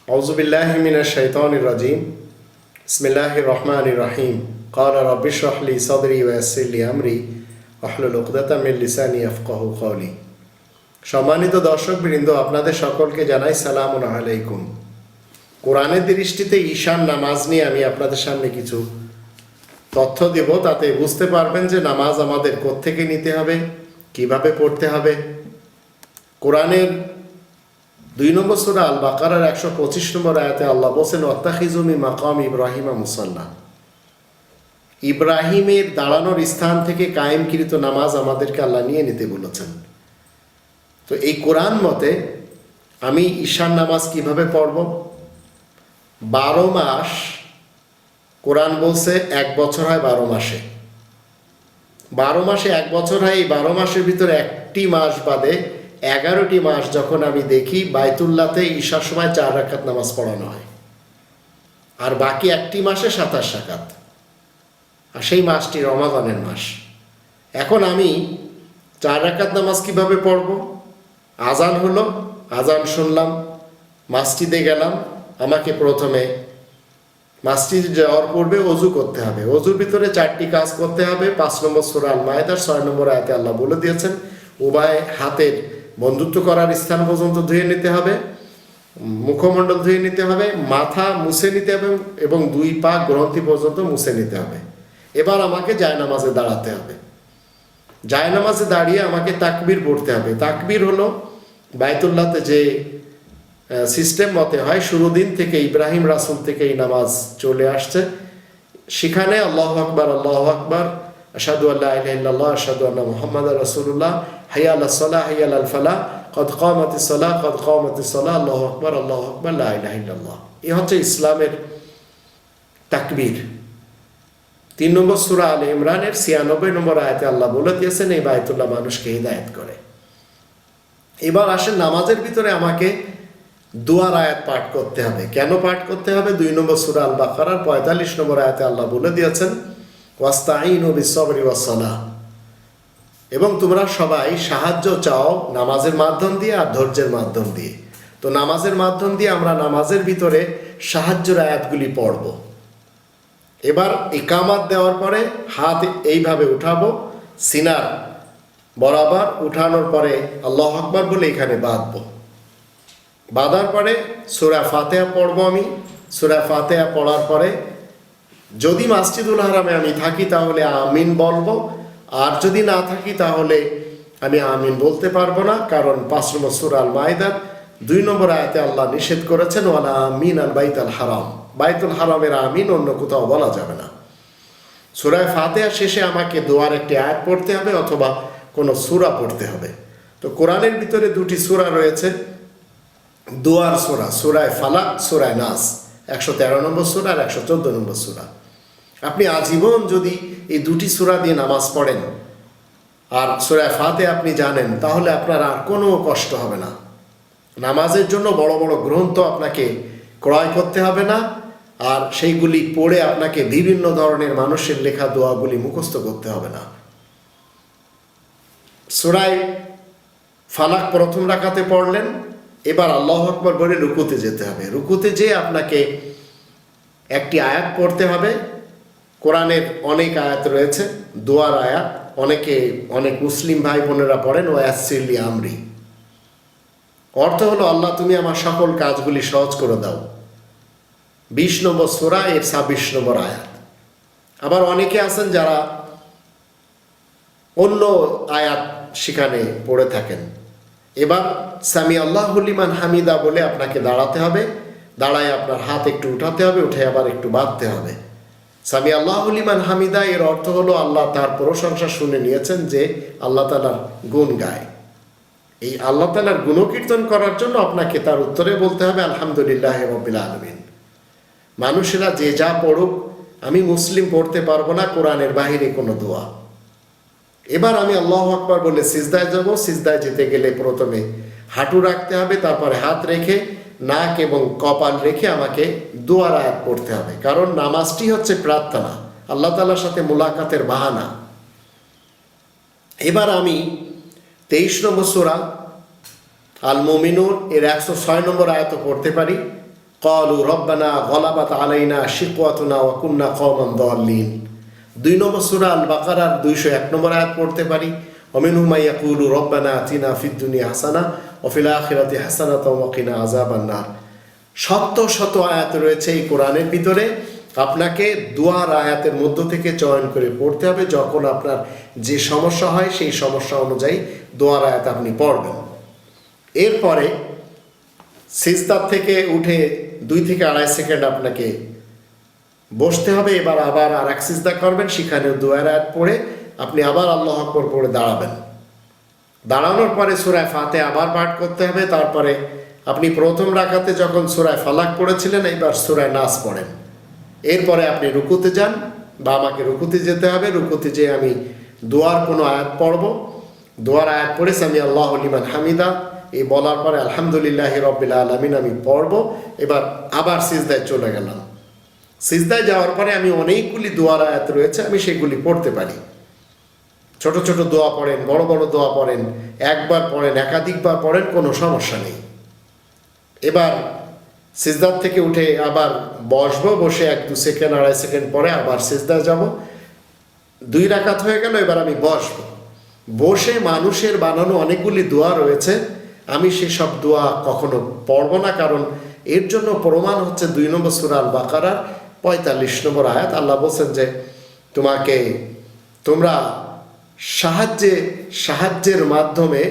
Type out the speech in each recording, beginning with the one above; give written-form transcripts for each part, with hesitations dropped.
আউযুবিল্লাহি মিনাশ শাইতানির রাজিম। বিসমিল্লাহির রহমানির রহিম। ক্বালা রাব্বি ইশরাহ লি সাদরি ওয়া ইয়াসসির লি আমরি ওয়াহলুল উকদাতাম মিন লিসানি ইয়াফকাহু কওলি। সম্মানিত দর্শকবৃন্দ, আপনাদের সকলকে জানাই সালামুন আলাইকুম। কোরআনের দৃষ্টিতে ঈশান নামাজ নিয়ে আমি আপনাদের সামনে কিছু তথ্য দেব, তাতে বুঝতে পারবেন যে নামাজ আমাদের কোত্থেকে নিতে হবে, কিভাবে পড়তে হবে। কোরআনের 2 নম্বর সূরা আল বাকারার 125 নম্বর আয়াতে আল্লাহ বলেন, ওয়াত্তাখিযু মিন মাকাম ইব্রাহিমা মুসাল্লা। ইব্রাহিমের দাঁড়ানোর স্থান থেকে কায়েমকৃত নামাজ আমাদেরকে আল্লাহ নিয়ে নিতে বলেছেন। তো এই কোরআন মতে আমি ঈশান নামাজ কিভাবে পড়ব? 12 মাস, কোরআন বলছে 1 বছর হয় 12 মাসে। 12 মাসে 1 বছর হয়। এই 12 মাসের ভিতরে একটি মাস বাদে 11টি মাস যখন আমি দেখি বাইতুল্লাহতে ঈশার সময় 4 রাকাত নামাজ পড়ানো হয়, আর বাকি একটি মাসে 27 রাকাত, আর সেই মাসটি রমাদানের মাস। এখন আমি 4 রাকাত নামাজ কিভাবে পড়ব? আজান হলো, আজান শুনলাম, মসজিদে গেলাম। আমাকে প্রথমে মসজিদে যাওয়ার পূর্বে অজু করতে হবে। অজুর ভিতরে 4টি কাজ করতে হবে। 5 নম্বর সূরা আল মায়েদার 6 নম্বর আয়াতে আল্লাহ বলে দিয়েছেন, উভয় হাতের বন্ধুত্ব করার স্থান পর্যন্ত ধুয়ে নিতে হবে, মুখমণ্ডল ধুয়ে নিতে হবে, মাথা মুছে নিতে হবে এবং 2 পা গ্রন্থি পর্যন্ত মুছে নিতে হবে। এবার আমাকে জায়নামাজে দাঁড়াতে হবে। জায়নামাজে দাঁড়িয়ে আমাকে তাকবীর পড়তে হবে। তাকবীর হলো বাইতুল্লাহতে যে সিস্টেম মতে হয়, শুরু দিন থেকে ইব্রাহিম রাসূল থেকে এই নামাজ চলে আসছে। সেখানে আল্লাহু আকবার, আল্লাহু আকবার, আশহাদু আল্লা ইলাহা ইল্লাল্লাহ, আশহাদু আন্না মুহাম্মাদার রাসূলুল্লাহ, হাইয়া আলাস সালাহ, হাইয়া আলাল ফালাহ, কদ কামাতিস সালাহ, কদ কামাতিস সালাহ, আল্লাহু আকবার, আল্লাহু আকবার, লা ইলাহা ইল্লাল্লাহ। এই হচ্ছে ইসলামের তাকবীর। 3 নম্বর সূরা আলে ইমরানের 96 নম্বর আয়াতে আল্লাহ বলে দিয়েছেন, এই বাইতুল্লাহ মানুষকে হিদায়াত করে। এবার আসেন, নামাজের ভিতরে আমাকে দোয়ার আয়াত পাঠ করতে হবে। কেন পাঠ করতে হবে? 2 নম্বর সূরা আল বাকারার 45 নম্বর আয়াতে আল্লাহ বলে দিয়েছেন, ওয়াস্তাঈনু বিস-সাবরি ওয়াস-সালাহ, এবং তোমরা সবাই সাহায্য চাও নামাজের মাধ্যম দিয়ে আর ধৈর্যের মাধ্যম দিয়ে। তো নামাজের মাধ্যম দিয়ে আমরা নামাজের ভিতরে সাহায্যের আয়াতগুলি পড়ব। এবার ইকামাত দেওয়ার পরে হাত এইভাবে উঠাবো, সিনার বরাবর উঠানোর পরে আল্লাহু আকবার বলে এখানে বাঁধবো। বাঁধার পরে সূরা ফাতিহা পড়বো আমি। সূরা ফাতিহা পড়ার পরে যদি মসজিদুল হারামে আমি থাকি তাহলে আমিন বলবো, আর যদি না থাকি তাহলে আমি আমিন বলতে পারবো না, কারণ 5 নম্বর সূরা আল মায়েদার 2 নম্বর আয়াতে আল্লাহ নিষেধ করেছেন, ওয়ালা আমিন আল বাইতুল হারাম, বাইতুল হারামের আমিন অন্য কোথাও বলা যাবে না। সূরা ফাতিহা শেষে আমাকে দোয়ার একটি আয়াত পড়তে হবে অথবা কোনো সূরা পড়তে হবে। তো কোরআনের ভিতরে 2টি সূরা রয়েছে, দোয়ার সূরা, সূরা ফালাক, সূরা নাস, 113 নম্বর সূরা আর 114 নম্বর সূরা। আপনি আজীবন যদি এই 2টি সূরা দিয়ে নামাজ পড়েন আর সূরা ফাতিহা আপনি জানেন, তাহলে আপনার আর কোনো কষ্ট হবে না। নামাজের জন্য বড় বড় গ্রন্থ আপনাকে ক্রয় করতে হবে না, আর সেইগুলি পড়ে আপনাকে বিভিন্ন ধরনের মানুষের লেখা দোয়াগুলি মুখস্থ করতে হবে না। সূরা ফালাক প্রথম রাকাতে পড়লেন, এবার আল্লাহু আকবার বলে রুকুতে যেতে হবে। রুকুতে যেয়ে আপনাকে একটি আয়াত পড়তে হবে। কোরআনের অনেক আয়াত রয়েছে, দোয়ার আয়াত, অনেক মুসলিম ভাই বোনেরা পড়েন, ও ইয়াসসির লি আমরি। অর্থ হলো, আল্লাহ তুমি আমার সকল কাজগুলি সহজ করে দাও। 20 নম্বর সূরা এর 26 নম্বর আয়াত। আবার অনেকে আছেন যারা অন্য আয়াত সেখানে পড়ে থাকেন। এবার সামি আল্লাহু লিমান হামিদা বলে আপনাকে দাঁড়াতে হবে। দাঁড়ায় আপনার হাত একটু উঠাতে হবে, উঠে আবার একটু বাঁধতে হবে। সামি আল্লাহু লিমান হামিদা এর অর্থ হলো আল্লাহ তার প্রশংসা শুনে নিয়েছেন, যে আল্লাহ তাআলার গুণ গায়। এই আল্লাহ তাআলার গুণকীর্তন করার জন্য আপনাকে তার উত্তরে বলতে হবে আলহামদুলিল্লাহি রাব্বিল আলামিন। মানুষেরা যে যা পড়ুক, আমি মুসলিম পড়তে পারবো না কোরআনের বাহিরে কোনো দোয়া। এবার আমি আল্লাহু আকবার বলে সিজদায় যাব। সিজদায় যেতে গেলে প্রথমে হাঁটু রাখতে হবে, তারপরে হাত রেখে নাক এবং কপাল রেখে আমাকে দোয়ার আয়াত পড়তে হবে, কারণ নামাজটি হচ্ছে প্রার্থনা, আল্লাহ তাআলার সাথে মুলাকাতের বাহানা। এবার আমি 23 নম্বর সূরা আল মুমিনুন এর 106 নম্বর আয়াত পড়তে পারি, ক্বালু রব্বানা গলাবাত আলাইনা শিকওয়াতুনা ওয়া কুন্না কওমান দাল্লিন। 2 নম্বর সূরা আল বাকারার 201 নম্বর আয়াত পড়তে পারি, ওয়া মিনহুম মান ইয়াকুলু রব্বানা আতিনা ফিদ দুনিয়া হাসানা ওয়া ফিল আখিরাতি হাসানাতাও ওয়া কিনা আযাবান নার। শত শত আয়াত রয়েছে এই কোরআনের ভিতরে। আপনাকে দুয়ার আয়াতের মধ্য থেকে চয়ন করে পড়তে হবে। যখন আপনার যে সমস্যা হয় সেই সমস্যা অনুযায়ী দুয়ার আয়াত আপনি পড়বেন। এরপরে সিজদা থেকে উঠে 2 থেকে 2.5 সেকেন্ড আপনাকে বসতে হবে। এবার আবার আর এক সিজদা করবেন, সেখানেও দুয়ার আয়াত পড়ে আপনি আবার আল্লাহু আকবার পড়ে দাঁড়াবেন। দাঁড়ানোর পরে সূরা ফাতিহা আবার পাঠ করতে হবে। তারপরে আপনি প্রথম রাকাতে যখন সূরা ফালাক পড়েছিলেন, এবার সূরা নাস পড়েন। এরপরে আপনি রুকুতে যান, বা আমাকে রুকুতে যেতে হবে। রুকুতে যেয়ে আমি দোয়ার কোনো আয়াত পড়ব। দোয়ার আয়াত পড়ে সামি আল্লাহু লিমান হামিদা এই বলার পরে আলহামদুলিল্লাহি রাব্বিল আলামিন আমি পড়ব। এবার আবার সিজদায় চলে গেলাম। সিজদায় যাওয়ার পরে আমি অনেকগুলি দোয়ার আয়াত রয়েছে, আমি সেগুলি পড়তে পারি। ছোট ছোট দোয়া পড়েন, বড় বড় দোয়া পড়েন, একবার পড়েন, একাধিকবার পড়েন, কোনো সমস্যা নেই। এবার সিজদার থেকে উঠে আবার বসবো, বসে 1-2 সেকেন্ড 2.5 সেকেন্ড পরে আবার সিজদায় যাব। 2 রাকাত হয়ে গেল, এবার আমি বসবো। বসে মানুষের বানানো অনেকগুলি দোয়া রয়েছে, আমি সেসব দোয়া কখনো পড়ব না, কারণ এর জন্য প্রমাণ হচ্ছে 2 নম্বর সূরা আল বাকারার 45 নম্বর আয়াত। আল্লাহ বলছেন যে তোমরা সাহায্যের মাধ্যমে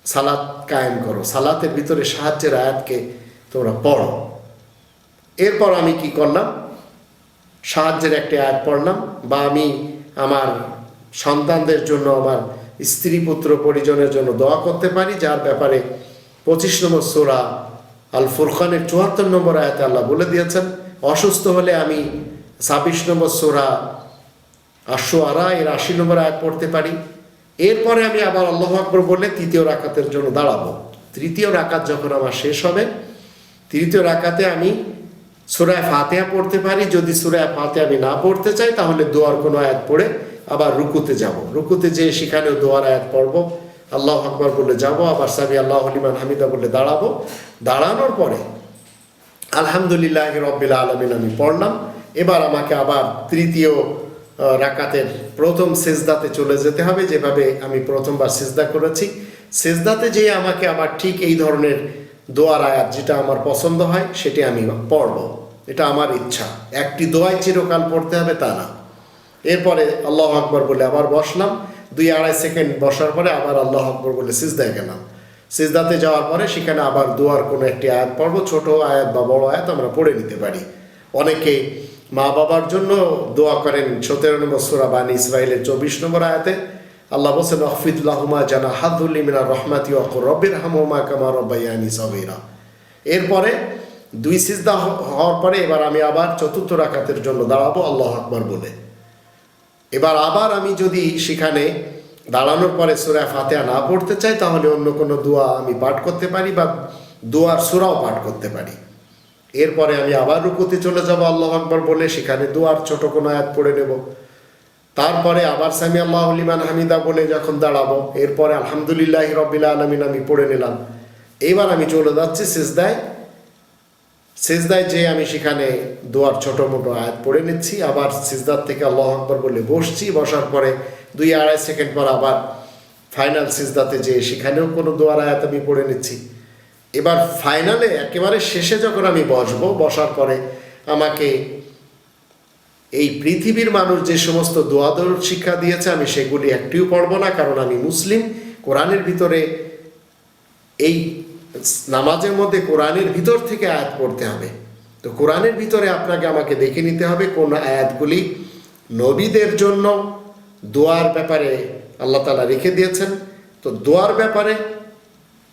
সালাত কায়েম করো, সালাতের ভিতরে সাহায্যের আয়াতকে তোমরা পড়ো। এরপর আমি কি করলাম, সাহায্যের একটি আয়াত পড়লাম, বা আমি আমার সন্তানদের জন্য, আমার স্ত্রী পুত্র পরিজনের জন্য দোয়া করতে পারি, যার ব্যাপারে 25 নম্বর সূরা আল ফুরকানের 74 নম্বর আয়াতে আল্লাহ বলে দিয়েছেন। অসুস্থ হলে আমি 26 নম্বর সূরা আশ-শুআরা এর 80 নম্বর আয়াত পড়তে পারি। এরপরে আমি আবার আল্লাহু আকবার বলে 3য় রাকাতের জন্য দাঁড়াবো। 3য় রাকাত যখন আমার শেষ হবে, 3য় রাকাতে আমি সূরা ফাতিহা পড়তে পারি। যদি সূরা ফাতিহা আমি না পড়তে চাই, তাহলে দোয়ার কোনো আয়াত পড়ে আবার রুকুতে যাব। রুকুতে যেয়ে সেখানেও দোয়ার আয়াত পড়ব, আল্লাহু আকবার বলে যাব, আবার সামি আল্লাহু লিমান হামিদা বলে দাঁড়াবো। দাঁড়ানোর পরে আলহামদুলিল্লাহি রাব্বিল আলামিন আমি পড়লাম। এবার আমাকে আবার 3য় রাকাতের প্রথম সিজদাতে চলে যেতে হবে, যেভাবে আমি প্রথমবার সিজদা করেছি। সিজদাতে যেয়ে আমাকে আবার ঠিক এই ধরনের দোয়ার আয়াত যেটা আমার পছন্দ হয় সেটি আমি পড়ব। এটা আমার ইচ্ছা, একটি দোয়াই চিরকাল পড়তে হবে তা না। এরপরে আল্লাহু আকবার বলে আবার বসলাম। 2-2.5 সেকেন্ড বসার পরে আবার আল্লাহু আকবার বলে সিজদায় গেলাম। সিজদাতে যাওয়ার পরে সেখানে আবার দোয়ার কোনো একটি আয়াত পড়ব। ছোট আয়াত বা বড় আয়াত আমরা পড়ে নিতে পারি। অনেকে মা বাবার জন্য দোয়া করেন। 17 নম্বর সূরা বানী ইসরাঈলের 24 নম্বর আয়াতে আল্লাহ বলেন ওয়াখফিদ লাহুমা জানাহাদ যুল্লি মিনার রাহমাতি ওয়া কুর রব্বিরহামহুমা কামা রাব্বায়ানি সগীরা। এরপরে 2 সিজদা হওয়ার পরে এবার আমি আবার 4র্থ রাকাতের জন্য দাঁড়াবো আল্লাহু আকবার বলে। এবার আবার আমি যদি সেখানে দাঁড়ানোর পরে সূরা ফাতিহা না পড়তে চাই, তাহলে অন্য কোনো দোয়া আমি পাঠ করতে পারি, বা দোয়ার সূরাও পাঠ করতে পারি। এরপরে আমি আবার রুকুতে চলে যাব আল্লাহু আকবার বলে, সেখানে দোয়ার ছোট কোনো আয়াত পড়ে নেব। তারপরে আবার সামি আল্লাহু লিমান হামিদা বলে যখন দাঁড়াবো, এরপরে আলহামদুলিল্লাহি রাব্বিল আলামিন আমি পড়ে নিলাম। এবার আমি চলে যাচ্ছি সিজদায়। সিজদায় যে আমি সেখানে দোয়ার ছোট মোটো আয়াত পড়ে নিচ্ছি। আবার সিজদার থেকে আল্লাহু আকবার বলে বসছি। বসার পরে 2-2.5 সেকেন্ড পর আবার ফাইনাল সিজদাতে যে সেখানেও কোনো দোয়ার আয়াত আমি পড়ে নিচ্ছি। এবার ফাইনালে একেবারে শেষে যখন আমি বসবো, বসার পরে আমাকে এই পৃথিবীর মানুষ যে সমস্ত দোয়া দরুদ শিক্ষা দিয়েছে আমি সেগুলি একটিও পড়বো না, কারণ আমি মুসলিম। কোরআনের ভিতরে এই নামাজের মধ্যে কোরআনের ভিতর থেকে আয়াত পড়তে হবে। তো কোরআনের ভিতরে আপনাকে আমাকে দেখে নিতে হবে কোন আয়াতগুলি নবীদের জন্য দোয়ার ব্যাপারে আল্লাহ তাআলা রেখে দিয়েছেন। তো দোয়ার ব্যাপারে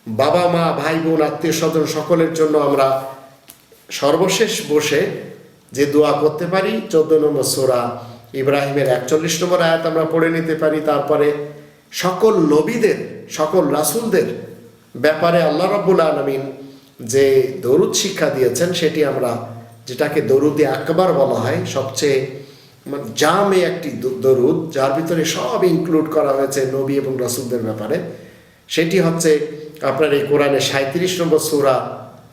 বাবা মা ভাই বোন আত্মীয় স্বজন সকলের জন্য আমরা সর্বশেষ বসে যে দোয়া করতে পারি 14 নম্বর সূরা ইব্রাহিমের 41 নম্বর আয়াত আমরা পড়ে নিতে পারি। তারপরে সকল নবীদের, সকল রাসূলদের ব্যাপারে আল্লাহ রাব্বুল আলামিন যে দরুদ শিক্ষা দিয়েছেন সেটি আমরা, যেটাকে দরুদে আকবার বলা হয়, সবচেয়ে জামে একটি দরুদ যার ভিতরে সব ইনক্লুড করা হয়েছে নবী এবং রাসূলদের ব্যাপারে, সেটি হচ্ছে আপনার এই কোরআনে 37 নম্বর সূরা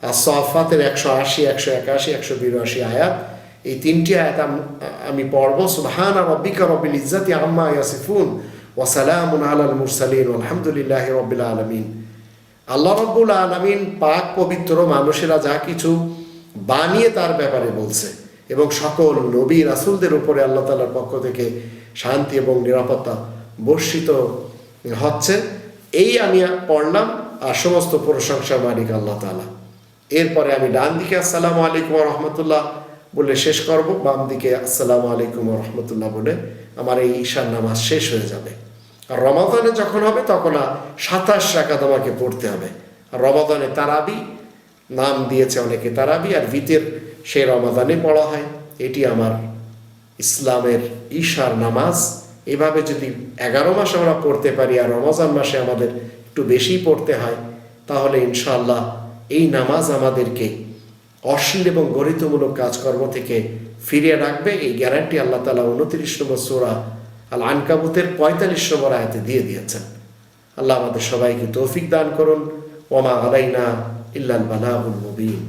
আর সাফাতের 180, 181, 182 আয়াত, এই 3টি আয়াত আমি পড়ব। সুবহানা রাব্বিকা রাব্বিল ইজ্জাতি আম্মা ইয়াসিফুন ওয়া সালামুন আলাল মুরসালিন আলহামদুলিল্লাহি রাব্বিল আলামিন। আল্লাহ রাব্বুল আলামিন পাক পবিত্র, মানুষেরা যা কিছু বানিয়ে তার ব্যাপারে বলছে এবং সকল নবী রাসূলদের উপরে আল্লাহ তাআলার পক্ষ থেকে শান্তি এবং নিরাপত্তা বর্ষিত হচ্ছে, এই আমি পড়লাম। আর সমস্ত প্রশংসার মালিক আল্লাহ তাআলা। এরপরে আমি ডান দিকে আসসালামু আলাইকুম ওয়া রাহমাতুল্লাহ বলে শেষ করব, বাম দিকে আসসালামু আলাইকুম ওয়া রাহমাতুল্লাহ বলে আমার এই ঈশার নামাজ শেষ হয়ে যাবে। আর রমাদানে যখন হবে তখন 27 রাকাত আমাকে পড়তে হবে। আর রমাদানে তারাবি নাম দিয়েছে অনেকে, তারাবি আর ভিতর সেই রমাদানে পড়া হয়। এটি আমার ইসলামের ঈশার নামাজ। এভাবে যদি 11 মাস আমরা পড়তে পারি আর রমজান মাসে আমাদের একটু বেশি পড়তে হয়, তাহলে ইনশাআল্লাহ এই নামাজ আমাদেরকে অশ্লীল এবং গরিতমূলক কাজকর্ম থেকে ফিরিয়ে রাখবে। এই গ্যারান্টি আল্লাহ তাআলা 29 নম্বর সূরা আল আনকাবুতের 45 নম্বর আয়াতে দিয়ে দিয়েছেন। আল্লাহ আমাদের সবাইকে তৌফিক দান করুন। ওয়া মা আলাইনা ইল্লাল বালাগুল মুবিন।